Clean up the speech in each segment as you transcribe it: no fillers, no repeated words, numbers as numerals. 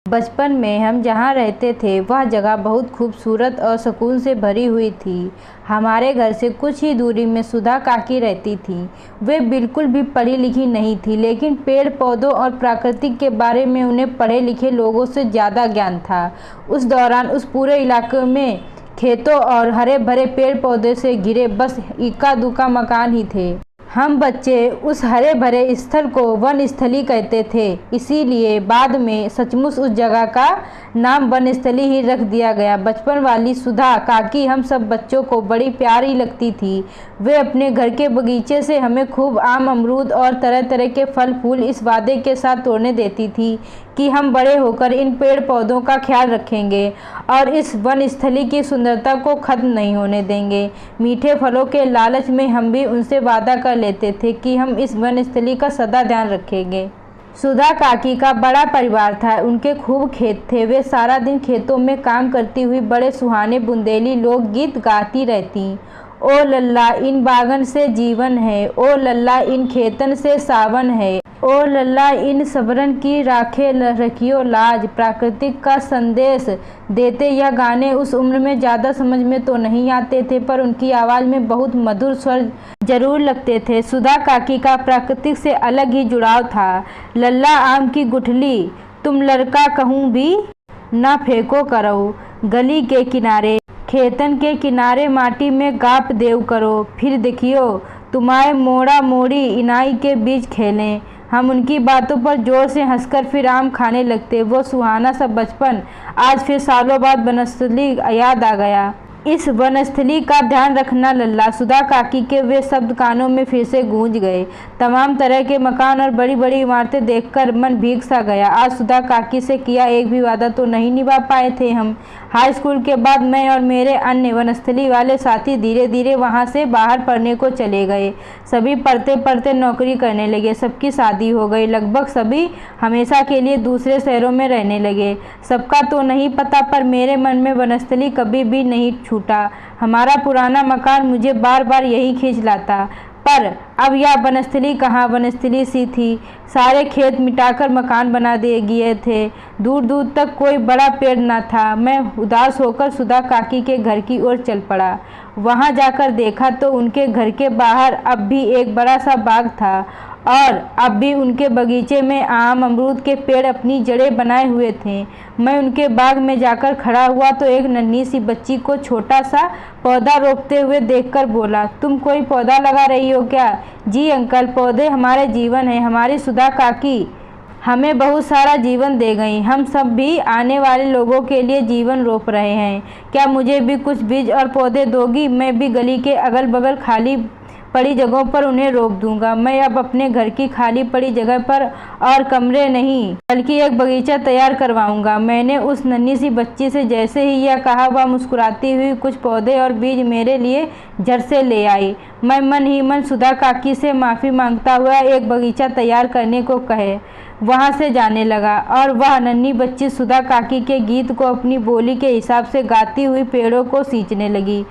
बचपन में हम जहाँ रहते थे वह जगह बहुत खूबसूरत और सुकून से भरी हुई थी। हमारे घर से कुछ ही दूरी में सुधा काकी रहती थी। वे बिल्कुल भी पढ़ी लिखी नहीं थी, लेकिन पेड़ पौधों और प्रकृति के बारे में उन्हें पढ़े लिखे लोगों से ज़्यादा ज्ञान था। उस दौरान उस पूरे इलाके में खेतों और हरे भरे पेड़ पौधे से घिरे बस इक्का दुक्का मकान ही थे। हम बच्चे उस हरे भरे स्थल को वन स्थली कहते थे, इसीलिए बाद में सचमुच उस जगह का नाम वन स्थली ही रख दिया गया। बचपन वाली सुधा काकी हम सब बच्चों को बड़ी प्यारी लगती थी। वे अपने घर के बगीचे से हमें खूब आम, अमरूद और तरह तरह के फल फूल इस वादे के साथ तोड़ने देती थी कि हम बड़े होकर इन पेड़ पौधों का ख्याल रखेंगे और इस वन स्थली की सुंदरता को खत्म नहीं होने देंगे। मीठे फलों के लालच में हम भी उनसे वादा कर लेते थे कि हम इस वन स्थली का सदा ध्यान रखेंगे। सुधा काकी का बड़ा परिवार था। उनके खूब खेत थे। वे सारा दिन खेतों में काम करती हुई बड़े सुहाने बुंदेली लोकगीत गाती रहती। ओ लल्ला इन बागन से जीवन है, ओ लल्ला इन खेतन से सावन है, ओ लल्ला इन सबरन की राखे रखियो लाज। प्राकृतिक का संदेश देते यह गाने उस उम्र में ज़्यादा समझ में तो नहीं आते थे, पर उनकी आवाज़ में बहुत मधुर स्वर जरूर लगते थे। सुधा काकी का प्रकृति से अलग ही जुड़ाव था। लल्ला आम की गुठली तुम लड़का कहूँ भी ना फेंको करो, गली के किनारे खेतन के किनारे माटी में गाप देव करो, फिर देखियो तुम्हारे मोड़ा मोड़ी इनाई के बीच खेलें। हम उनकी बातों पर जोर से हंसकर फिर आम खाने लगते। वो सुहाना सा बचपन आज फिर सालों बाद वनस्थली याद आ गया। इस वनस्थली का ध्यान रखना लल्ला। सुधा काकी के वे शब्द कानों में फिर से गूंज गए। तमाम तरह के मकान और बड़ी बड़ी इमारतें देखकर मन भीग सा गया। आज सुधा काकी से किया एक भी वादा तो नहीं निभा पाए थे हम। हाई स्कूल के बाद मैं और मेरे अन्य वनस्थली वाले साथी धीरे धीरे वहाँ से बाहर पढ़ने को चले गए। सभी पढ़ते पढ़ते नौकरी करने लगे। सबकी शादी हो गई। लगभग सभी हमेशा के लिए दूसरे शहरों में रहने लगे। सबका तो नहीं पता, पर मेरे मन में वनस्थली कभी भी नहीं छूटा। हमारा पुराना मकान मुझे बार बार यही खींच लाता। पर अब यह वनस्थली कहाँ वनस्थली सी थी। सारे खेत मिटाकर मकान बना दिए गए थे। दूर दूर तक कोई बड़ा पेड़ न था। मैं उदास होकर सुधा काकी के घर की ओर चल पड़ा। वहाँ जाकर देखा तो उनके घर के बाहर अब भी एक बड़ा सा बाग था और अब भी उनके बगीचे में आम, अमरूद के पेड़ अपनी जड़ें बनाए हुए थे। मैं उनके बाग में जाकर खड़ा हुआ तो एक नन्ही सी बच्ची को छोटा सा पौधा रोपते हुए देखकर बोला, तुम कोई पौधा लगा रही हो क्या? जी अंकल, पौधे हमारे जीवन है। हमारी सुधा काकी हमें बहुत सारा जीवन दे गई। हम सब भी आने वाले लोगों के लिए जीवन रोप रहे हैं। क्या मुझे भी कुछ बीज और पौधे दोगी? मैं भी गली के अगल बगल खाली पड़ी जगहों पर उन्हें रोप दूंगा। मैं अब अपने घर की खाली पड़ी जगह पर और कमरे नहीं बल्कि एक बगीचा तैयार करवाऊंगा। मैंने उस नन्ही सी बच्ची से जैसे ही यह कहा, वह मुस्कुराती हुई कुछ पौधे और बीज मेरे लिए झट से ले आई। मैं मन ही मन सुधा काकी से माफ़ी मांगता हुआ एक बगीचा तैयार करने को कहे वहाँ से जाने लगा और वह नन्ही बच्ची सुधा काकी के गीत को अपनी बोली के हिसाब से गाती हुई पेड़ों को सींचने लगी।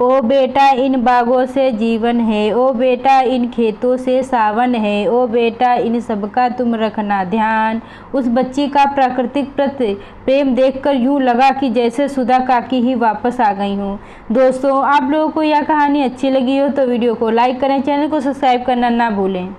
ओ बेटा इन बागों से जीवन है, ओ बेटा इन खेतों से सावन है, ओ बेटा इन सबका तुम रखना ध्यान। उस बच्ची का प्राकृतिक प्रति प्रेम देखकर यूँ लगा कि जैसे सुधा काकी ही वापस आ गई हूँ। दोस्तों, आप लोगों को यह कहानी अच्छी लगी हो तो वीडियो को लाइक करें, चैनल को सब्सक्राइब करना ना भूलें।